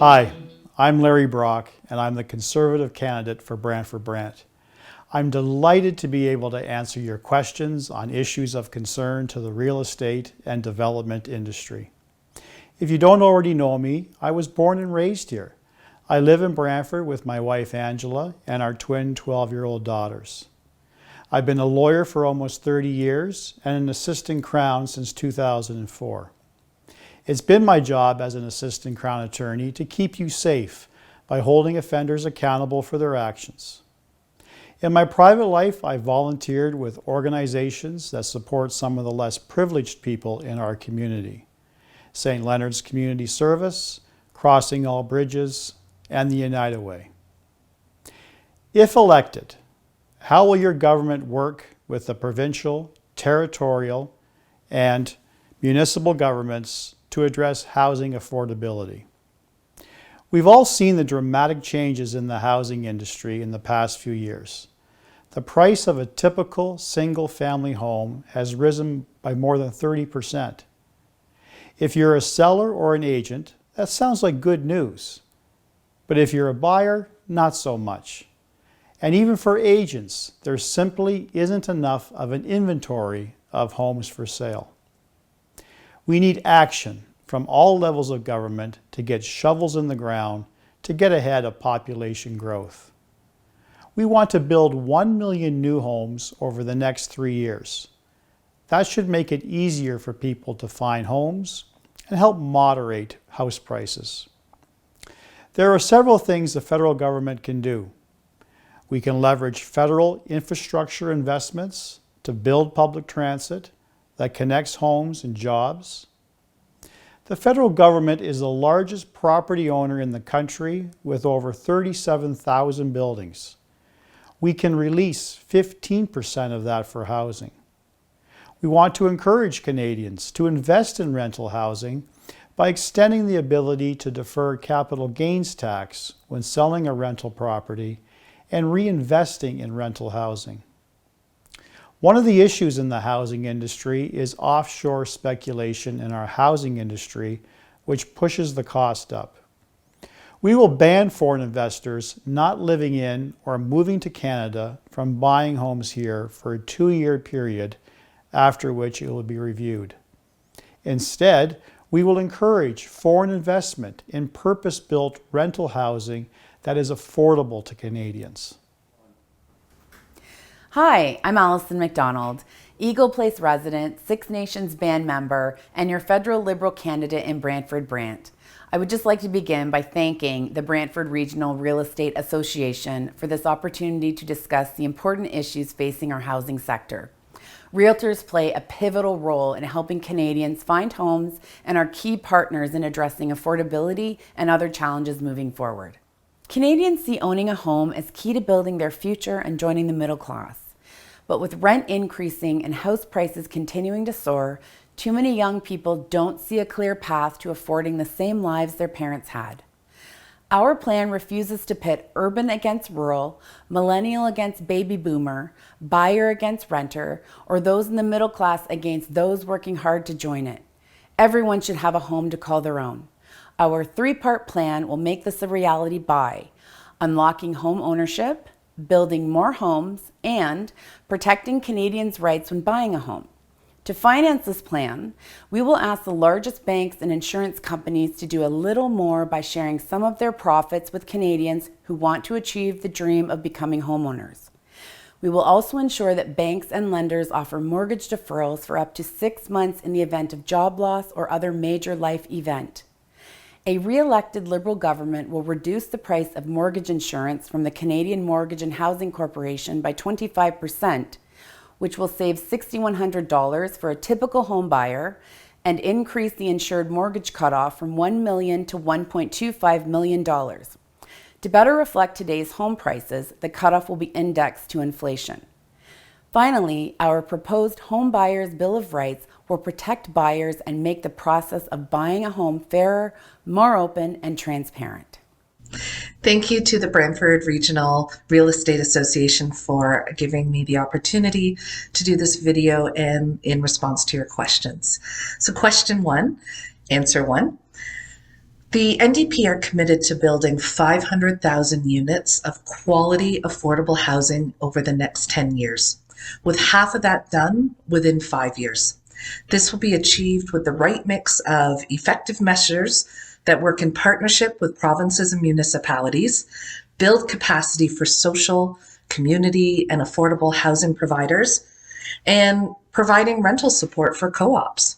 Hi, I'm Larry Brock, and I'm the Conservative candidate for Brantford-Brant. I'm delighted to be able to answer your questions on issues of concern to the real estate and development industry. If you don't already know me, I was born and raised here. I live in Brantford with my wife Angela and our twin 12-year-old daughters. I've been a lawyer for almost 30 years and an assistant Crown since 2004. It's been my job as an assistant Crown attorney to keep you safe by holding offenders accountable for their actions. In my private life, I volunteered with organizations that support some of the less privileged people in our community. St. Leonard's Community Service, Crossing All Bridges, and the United Way. If elected, how will your government work with the provincial, territorial, and municipal governments to address housing affordability? We've all seen the dramatic changes in the housing industry in the past few years. The price of a typical single-family home has risen by more than 30%. If you're a seller or an agent, that sounds like good news. But if you're a buyer, not so much. And even for agents, there simply isn't enough of an inventory of homes for sale. We need action from all levels of government to get shovels in the ground to get ahead of population growth. We want to build 1 million new homes over the next 3 years. That should make it easier for people to find homes and help moderate house prices. There are several things the federal government can do. We can leverage federal infrastructure investments to build public transit that connects homes and jobs. The federal government is the largest property owner in the country with over 37,000 buildings. We can release 15% of that for housing. We want to encourage Canadians to invest in rental housing by extending the ability to defer capital gains tax when selling a rental property and reinvesting in rental housing. One of the issues in the housing industry is offshore speculation in our housing industry, which pushes the cost up. We will ban foreign investors not living in or moving to Canada from buying homes here for a 2-year period, after which it will be reviewed. Instead, we will encourage foreign investment in purpose-built rental housing that is affordable to Canadians. Hi, I'm ALISON MACDONALD, Eagle Place resident, Six Nations band member, and your federal Liberal candidate in Brantford-Brant. I would just like to begin by thanking the Brantford Regional Real Estate Association for this opportunity to discuss the important issues facing our housing sector. Realtors play a pivotal role in helping Canadians find homes and are key partners in addressing affordability and other challenges moving forward. Canadians see owning a home as key to building their future and joining the middle class. But with rent increasing and house prices continuing to soar, too many young people don't see a clear path to affording the same lives their parents had. Our plan refuses to pit urban against rural, millennial against baby boomer, buyer against renter, or those in the middle class against those working hard to join it. Everyone should have a home to call their own. Our 3-part plan will make this a reality by unlocking home ownership, building more homes, and protecting Canadians' rights when buying a home. To finance this plan, we will ask the largest banks and insurance companies to do a little more by sharing some of their profits with Canadians who want to achieve the dream of becoming homeowners. We will also ensure that banks and lenders offer mortgage deferrals for up to 6 months in the event of job loss or other major life event. A re-elected Liberal government will reduce the price of mortgage insurance from the Canadian Mortgage and Housing Corporation by 25%, which will save $6,100 for a typical home buyer and increase the insured mortgage cutoff from $1 million to $1.25 million. To better reflect today's home prices, the cutoff will be indexed to inflation. Finally, our proposed Home Buyers Bill of Rights will protect buyers and make the process of buying a home fairer, more open, and transparent. Thank you to the Brantford Regional Real Estate Association for giving me the opportunity to do this video and in response to your questions. So question 1, answer 1. The NDP are committed to building 500,000 units of quality, affordable housing over the next 10 years, with half of that done within 5 years. This will be achieved with the right mix of effective measures that work in partnership with provinces and municipalities, build capacity for social, community, and affordable housing providers, and providing rental support for co-ops.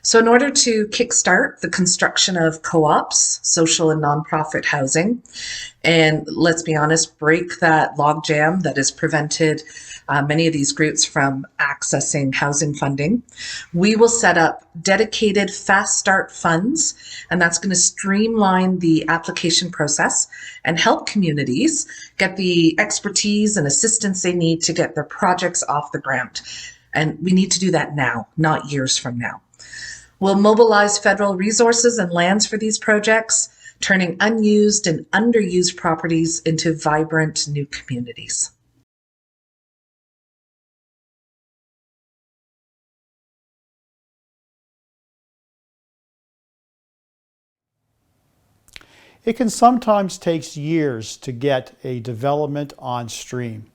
So in order to kickstart the construction of co-ops, social and nonprofit housing, and let's be honest, break that logjam that has prevented many of these groups from accessing housing funding, we will set up dedicated fast start funds, and that's going to streamline the application process and help communities get the expertise and assistance they need to get their projects off the ground. And we need to do that now, not years from now. We'll mobilize federal resources and lands for these projects, turning unused and underused properties into vibrant new communities. It can sometimes take years to get a development on stream.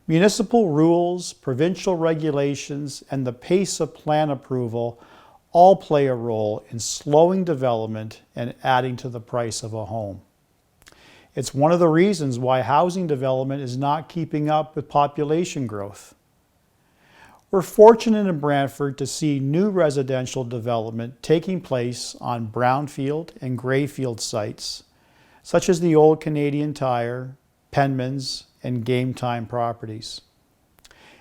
Municipal rules, provincial regulations, and the pace of plan approval all play a role in slowing development and adding to the price of a home. It's one of the reasons why housing development is not keeping up with population growth. We're fortunate in Brantford to see new residential development taking place on brownfield and greyfield sites, such as the old Canadian Tire, Penman's, and Game Time properties.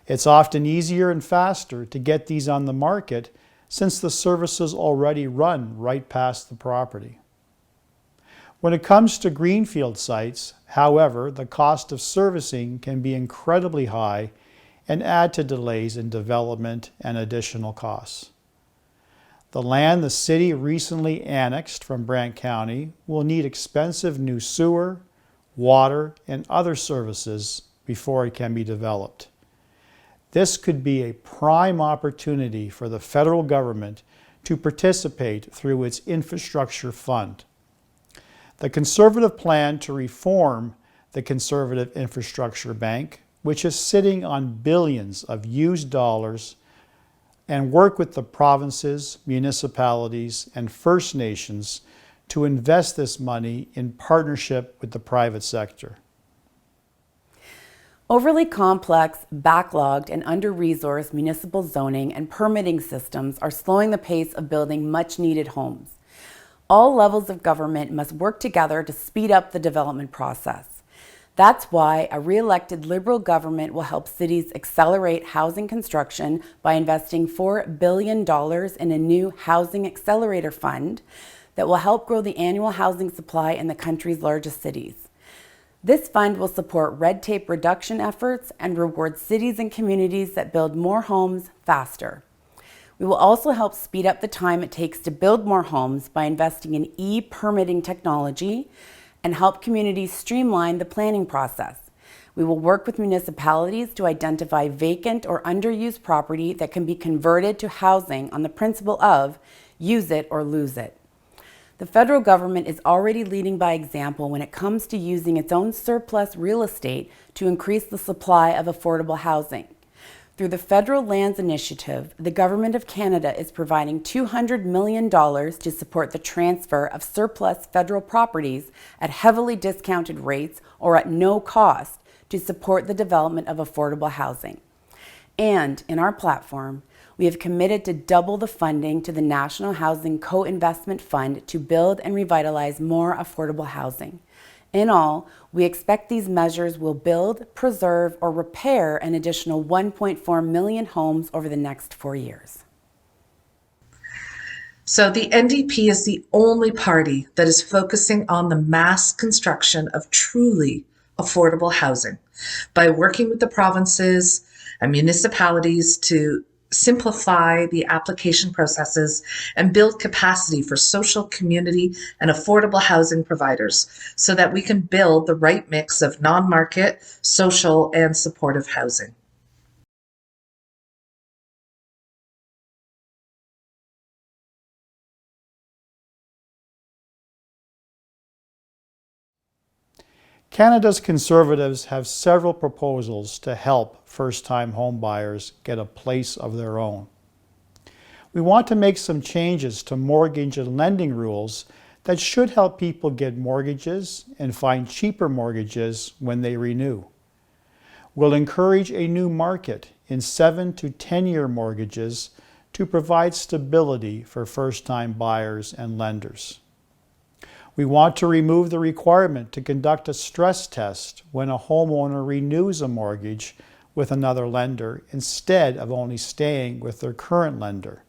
It's often easier and faster to get these on the market since the services already run right past the property. When it comes to greenfield sites, however, the cost of servicing can be incredibly high and add to delays in development and additional costs. The land the city recently annexed from Brant County will need expensive new sewer, water, and other services before it can be developed. This could be a prime opportunity for the federal government to participate through its infrastructure fund. The Conservative plan to reform the Conservative Infrastructure Bank, which is sitting on billions of used dollars, and work with the provinces, municipalities, and First Nations to invest this money in partnership with the private sector. Overly complex, backlogged, and under-resourced municipal zoning and permitting systems are slowing the pace of building much-needed homes. All levels of government must work together to speed up the development process. That's why a re-elected Liberal government will help cities accelerate housing construction by investing $4 billion in a new Housing Accelerator Fund that will help grow the annual housing supply in the country's largest cities. This fund will support red tape reduction efforts and reward cities and communities that build more homes faster. We will also help speed up the time it takes to build more homes by investing in e-permitting technology and help communities streamline the planning process. We will work with municipalities to identify vacant or underused property that can be converted to housing on the principle of use it or lose it. The federal government is already leading by example when it comes to using its own surplus real estate to increase the supply of affordable housing. Through the Federal Lands Initiative, the Government of Canada is providing $200 million to support the transfer of surplus federal properties at heavily discounted rates or at no cost to support the development of affordable housing. And in our platform, we have committed to double the funding to the National Housing Co-Investment Fund to build and revitalize more affordable housing. In all, we expect these measures will build, preserve, or repair an additional 1.4 million homes over the next 4 years. So the NDP is the only party that is focusing on the mass construction of truly affordable housing by working with the provinces and municipalities to simplify the application processes and build capacity for social, community, and affordable housing providers so that we can build the right mix of non-market, social, and supportive housing. Canada's Conservatives have several proposals to help first-time homebuyers get a place of their own. We want to make some changes to mortgage and lending rules that should help people get mortgages and find cheaper mortgages when they renew. We'll encourage a new market in 7 to 10-year mortgages to provide stability for first-time buyers and lenders. We want to remove the requirement to conduct a stress test when a homeowner renews a mortgage with another lender instead of only staying with their current lender.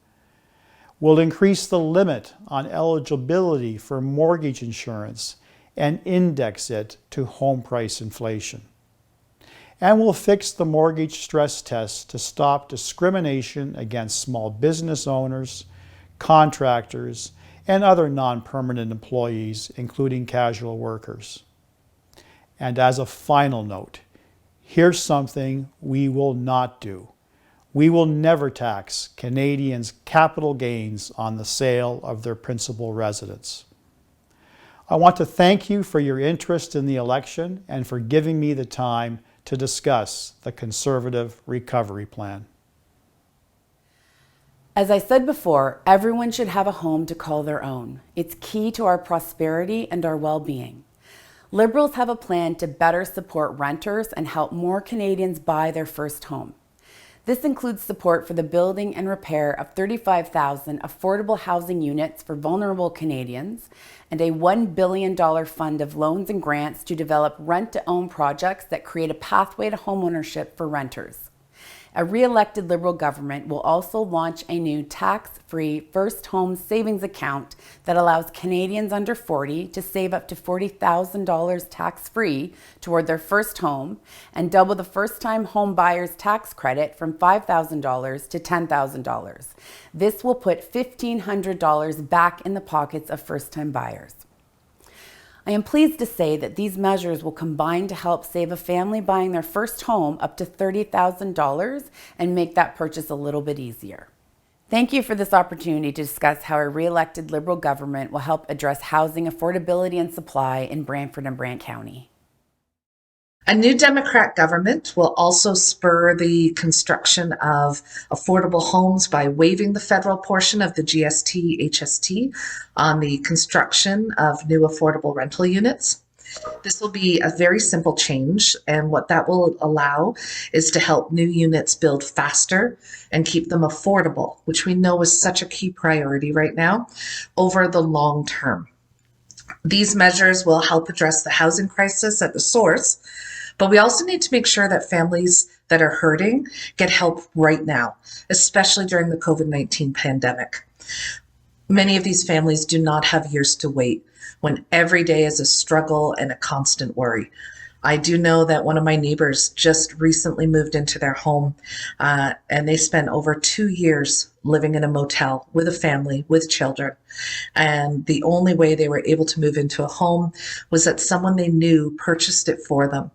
We'll increase the limit on eligibility for mortgage insurance and index it to home price inflation. And we'll fix the mortgage stress test to stop discrimination against small business owners, contractors, and other non-permanent employees, including casual workers. And as a final note, here's something we will not do. We will never tax Canadians' capital gains on the sale of their principal residence. I want to thank you for your interest in the election and for giving me the time to discuss the Conservative Recovery Plan. As I said before, everyone should have a home to call their own. It's key to our prosperity and our well-being. Liberals have a plan to better support renters and help more Canadians buy their first home. This includes support for the building and repair of 35,000 affordable housing units for vulnerable Canadians and a $1 billion fund of loans and grants to develop rent-to-own projects that create a pathway to homeownership for renters. A re-elected Liberal government will also launch a new tax-free first home savings account that allows Canadians under 40 to save up to $40,000 tax-free toward their first home and double the first-time home buyer's tax credit from $5,000 to $10,000. This will put $1,500 back in the pockets of first-time buyers. I am pleased to say that these measures will combine to help save a family buying their first home up to $30,000 and make that purchase a little bit easier. Thank you for this opportunity to discuss how a re-elected Liberal government will help address housing affordability and supply in Brantford and Brant County. A new Democrat government will also spur the construction of affordable homes by waiving the federal portion of the GST/HST on the construction of new affordable rental units. This will be a very simple change, and what that will allow is to help new units build faster and keep them affordable, which we know is such a key priority right now, over the long term. These measures will help address the housing crisis at the source, but we also need to make sure that families that are hurting get help right now, especially during the COVID-19 pandemic. Many of these families do not have years to wait when every day is a struggle and a constant worry. I do know that one of my neighbors just recently moved into their home and they spent over 2 years living in a motel with a family, with children. And the only way they were able to move into a home was that someone they knew purchased it for them.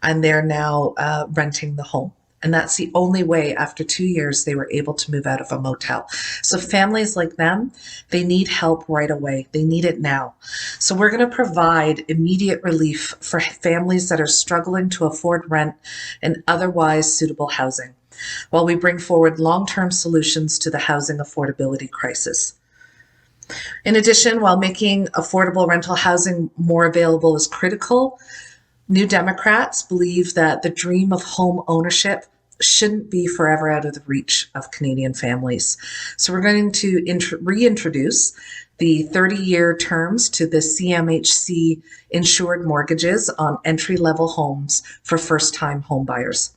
And they're now renting the home. And that's the only way after 2 years they were able to move out of a motel. So families like them, they need help right away. They need it now. So we're going to provide immediate relief for families that are struggling to afford rent and otherwise suitable housing, while we bring forward long-term solutions to the housing affordability crisis. In addition, while making affordable rental housing more available is critical, New Democrats believe that the dream of home ownership shouldn't be forever out of the reach of Canadian families. So we're going to reintroduce the 30-year terms to the CMHC insured mortgages on entry-level homes for first-time homebuyers.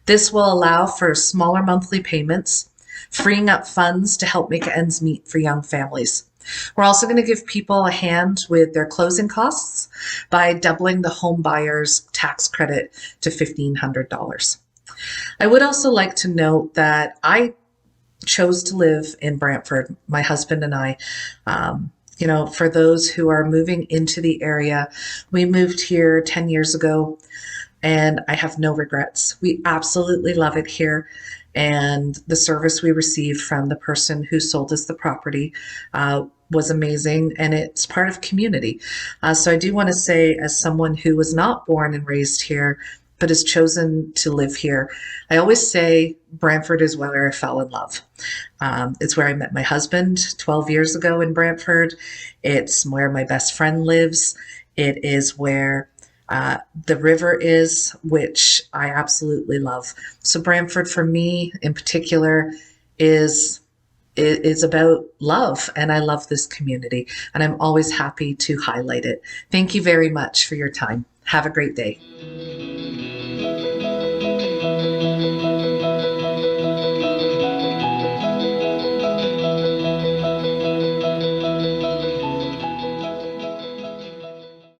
This will allow for smaller monthly payments, freeing up funds to help make ends meet for young families. We're also going to give people a hand with their closing costs by doubling the home buyer's tax credit to $1,500. I would also like to note that I chose to live in Brantford, my husband and I. For those who are moving into the area, we moved here 10 years ago, and I have no regrets. We absolutely love it here. and the service we received from the person who sold us the property was amazing, and it's part of community. So I do want to say, as someone who was not born and raised here, but has chosen to live here, I always say Brantford is where I fell in love. It's where I met my husband 12 years ago in Brantford. It's where my best friend lives. It is where the river is, which I absolutely love. So Brantford, for me in particular, is about love, and I love this community, and I'm always happy to highlight it. Thank you very much for your time. Have a great day.